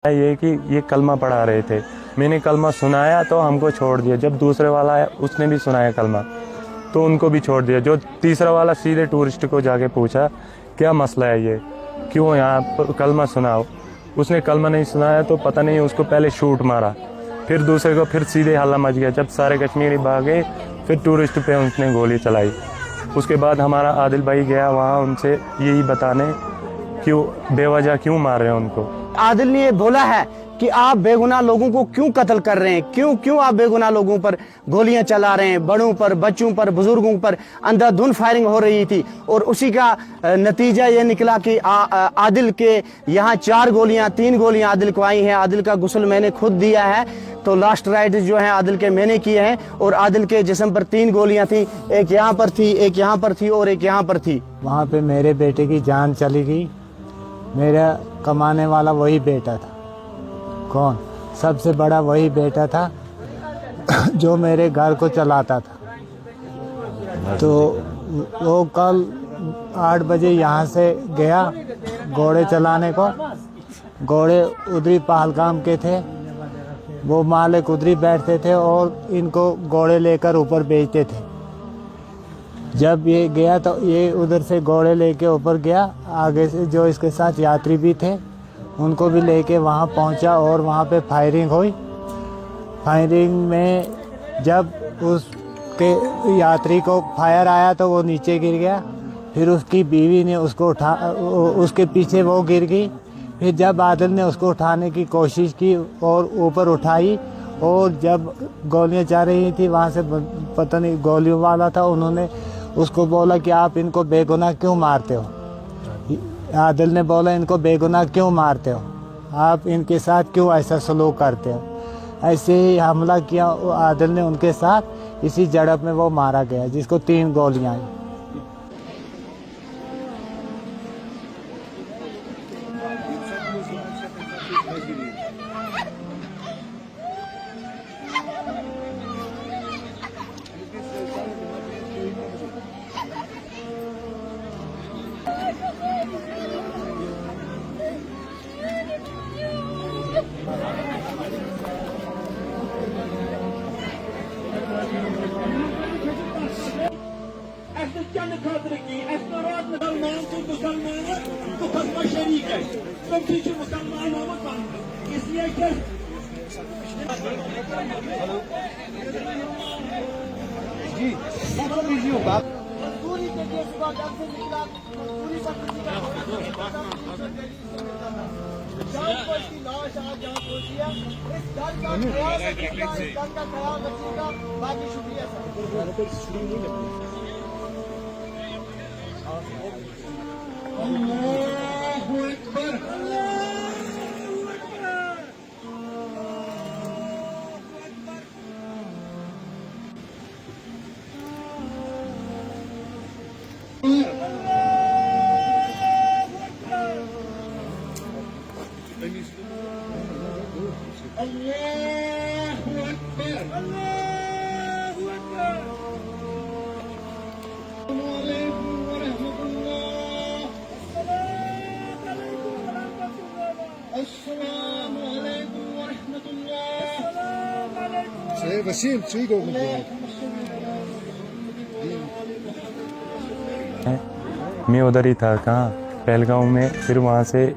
ये कि ये कलमा पढ़ा रहे थे, मैंने कलमा सुनाया तो हमको छोड़ दिया। जब दूसरे वाला आया उसने भी सुनाया कलमा तो उनको भी छोड़ दिया। जो तीसरा वाला सीधे टूरिस्ट को जाके पूछा क्या मसला है, ये क्यों यहाँ कलमा सुनाओ। उसने कलमा नहीं सुनाया तो पता नहीं उसको पहले शूट मारा, फिर दूसरे को फिर सीधे हल्ला मच गया। जब सारे कश्मीरी भागे फिर टूरिस्ट पे उसने गोली चलाई। उसके बाद हमारा आदिल भाई गया वहाँ उनसे यही बताने क्यों बेवजह क्यों मार रहे हैं उनको। आदिल ने ये बोला है कि आप बेगुनाह लोगों को क्यों कत्ल कर रहे हैं, क्यों आप बेगुनाह लोगों पर गोलियां चला रहे हैं, बड़ों पर, बच्चों पर, बुजुर्गों पर अंधाधुंध फायरिंग हो रही थी। और उसी का नतीजा ये निकला कि आदिल के यहाँ 3 गोलियां आदिल को आई हैं। आदिल का गुस्ल मैंने खुद दिया है, तो लास्ट राइट जो है आदिल के मैंने किए हैं। और आदिल के जिस्म पर 3 गोलियां थी, एक यहाँ पर थी, एक यहाँ पर थी और एक यहाँ पर थी। वहाँ पे मेरे बेटे की जान चली गई। मेरा कमाने वाला वही बेटा था। कौन? सबसे बड़ा वही बेटा था जो मेरे घर को चलाता था। तो वो कल 8 बजे यहाँ से गया घोड़े चलाने को। घोड़े उधरी पहलगाम के थे, वो मालिक उधरी बैठते थे और इनको घोड़े लेकर ऊपर भेजते थे। जब ये गया तो ये उधर से घोड़े लेके ऊपर गया। आगे से जो इसके साथ यात्री भी थे उनको भी लेके वहाँ पहुँचा और वहाँ पे फायरिंग हुई। फायरिंग में जब उसके यात्री को फायर आया तो वो नीचे गिर गया। फिर उसकी बीवी ने उसको उसके पीछे वो गिर गई। फिर जब आदिल ने उसको उठाने की कोशिश की और ऊपर उठाई, और जब गोलियां जा रही थी वहाँ से पता नहीं गोलियों वाला था, उन्होंने उसको बोला कि आप इनको बेगुनाह क्यों मारते हो। आदिल ने बोला इनको बेगुनाह क्यों मारते हो, आप इनके साथ क्यों ऐसा सलूक करते हो। ऐसे ही हमला किया आदिल ने उनके साथ। इसी झड़प में वो मारा गया जिसको 3 गोलियां आई। Canı kaldırın ki, esnarat Müslüman, tüm Müslümanlar bu kasma şerik है। तुम ठीक मुसलमान हो मत इसलिए कि जी बहुत बिजी हूँ बाप पूरी तरीके से बात आपसे निकला पूरी जहाँ कोई की लाश आज जहाँ पहुँची है इस दल का ख्याल रखिएगा, इस दल का ख्याल रखिएगा। बाकी शुक्रिया सर। अल्लाहु अकबर, वसीम ठीक हो मैं उधर ही था, कहाँ पहलगांव में। फिर वहाँ से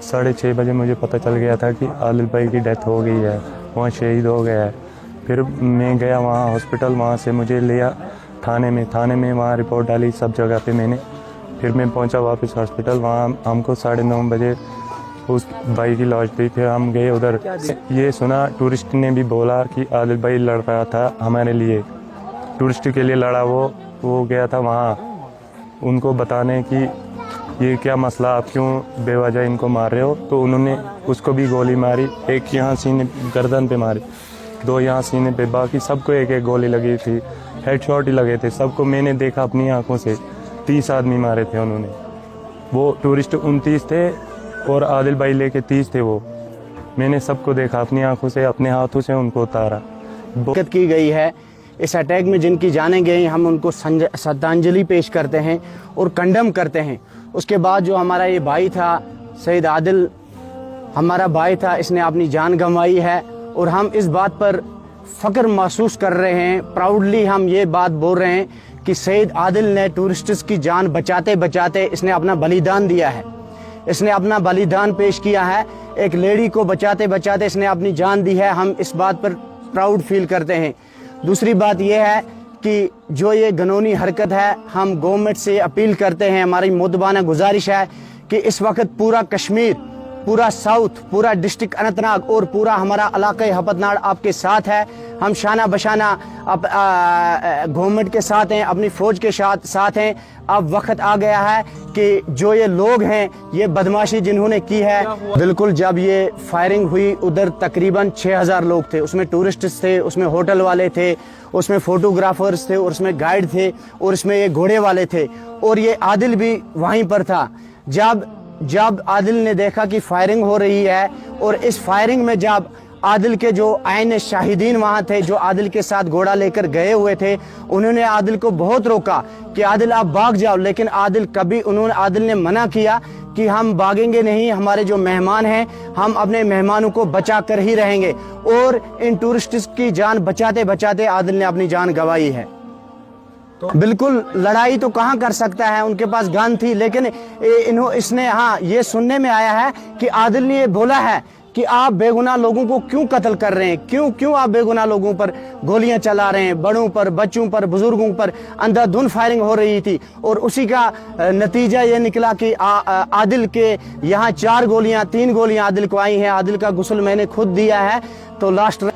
6:30 बजे मुझे पता चल गया था कि आदिल भाई की डेथ हो गई है, वहाँ शहीद हो गया है। फिर मैं गया वहाँ हॉस्पिटल, वहाँ से मुझे लिया थाने में वहाँ रिपोर्ट डाली सब जगह पे मैंने। फिर मैं पहुँचा वापस हॉस्पिटल, वहाँ हमको 9:30 बजे उस भाई की लॉज थी। फिर हम गए उधर, ये सुना टूरिस्ट ने भी बोला कि आदिल भाई लड़ रहा था हमारे लिए, टूरिस्ट के लिए लड़ा। वो गया था वहाँ उनको बताने कि ये क्या मसला, आप क्यों बेवजह इनको मार रहे हो। तो उन्होंने उसको भी गोली मारी, एक यहाँ सीने गर्दन पे मारी, 2 यहाँ सीने पे, बाकी सबको एक गोली लगी थी। हेडशॉट ही लगे थे सबको, मैंने देखा अपनी आंखों से। 30 आदमी मारे थे उन्होंने। वो टूरिस्ट 29 थे और आदिल भाई लेके 30 थे। वो मैंने सबको देखा अपनी आंखों से, अपने हाथों से उनको उतारा। दिक्कत की गई है इस अटैक में जिनकी जानें गई, हम उनको श्रद्धांजलि पेश करते हैं और कंडम करते हैं। उसके बाद जो हमारा ये भाई था शहीद आदिल हमारा भाई था, इसने अपनी जान गंवाई है और हम इस बात पर फ़ख्र महसूस कर रहे हैं। प्राउडली हम ये बात बोल रहे हैं कि सईद आदिल ने टूरिस्ट्स की जान बचाते बचाते इसने अपना बलिदान दिया है, इसने अपना बलिदान पेश किया है। एक लेडी को बचाते बचाते इसने अपनी जान दी है। हम इस बात पर प्राउड फील करते हैं। दूसरी बात यह है कि जो ये घिनौनी हरकत है, हम गवर्नमेंट से अपील करते हैं, हमारी मुद्दबाना गुजारिश है कि इस वक्त पूरा कश्मीर, पूरा साउथ, पूरा डिस्ट्रिक्ट अनंतनाग और पूरा हमारा इलाका हपतनाड़ आपके साथ है। हम शाना बशाना गवर्नमेंट के साथ हैं, अपनी फ़ौज के साथ हैं। अब वक्त आ गया है कि जो ये लोग हैं, ये बदमाशी जिन्होंने की है, बिल्कुल जब ये फायरिंग हुई उधर तकरीबन 6000 लोग थे, उसमें टूरिस्ट्स थे, उसमें होटल वाले थे, उसमें फोटोग्राफर्स थे और उसमें गाइड थे और उसमें ये घोड़े वाले थे और ये आदिल भी वहीं पर था। जब आदिल ने देखा कि फायरिंग हो रही है और इस फायरिंग में जब आदिल के जो आईने शाहिदीन वहाँ थे, जो आदिल के साथ घोड़ा लेकर गए हुए थे, उन्होंने आदिल को बहुत रोका कि आदिल आप भाग जाओ, लेकिन आदिल ने मना किया कि हम भागेंगे नहीं, हमारे जो मेहमान हैं हम अपने मेहमानों को बचा कर ही रहेंगे। और इन टूरिस्ट्स की जान बचाते बचाते आदिल ने अपनी जान गंवाई है। बिल्कुल लड़ाई तो कहाँ कर सकता है, उनके पास गन थी, लेकिन इसने हाँ ये सुनने में आया है कि आदिल ने ये बोला है कि आप बेगुनाह लोगों को क्यों कत्ल कर रहे हैं, क्यों आप बेगुनाह लोगों पर गोलियां चला रहे हैं, बड़ों पर, बच्चों पर, बुजुर्गों पर अंधाधुंध फायरिंग हो रही थी। और उसी का नतीजा ये निकला कि आदिल के यहाँ 3 गोलियां आदिल को आई हैं। आदिल का गुस्ल मैंने खुद दिया है। तो लास्ट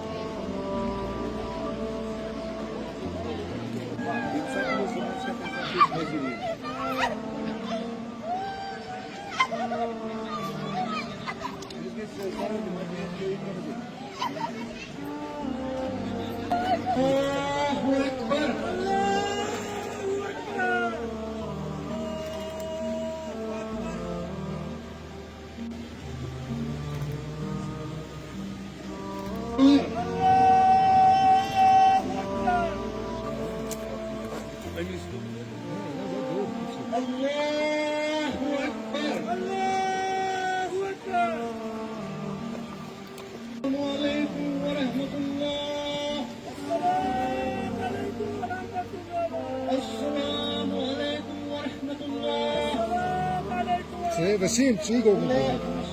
वसीम ठीक हो गया।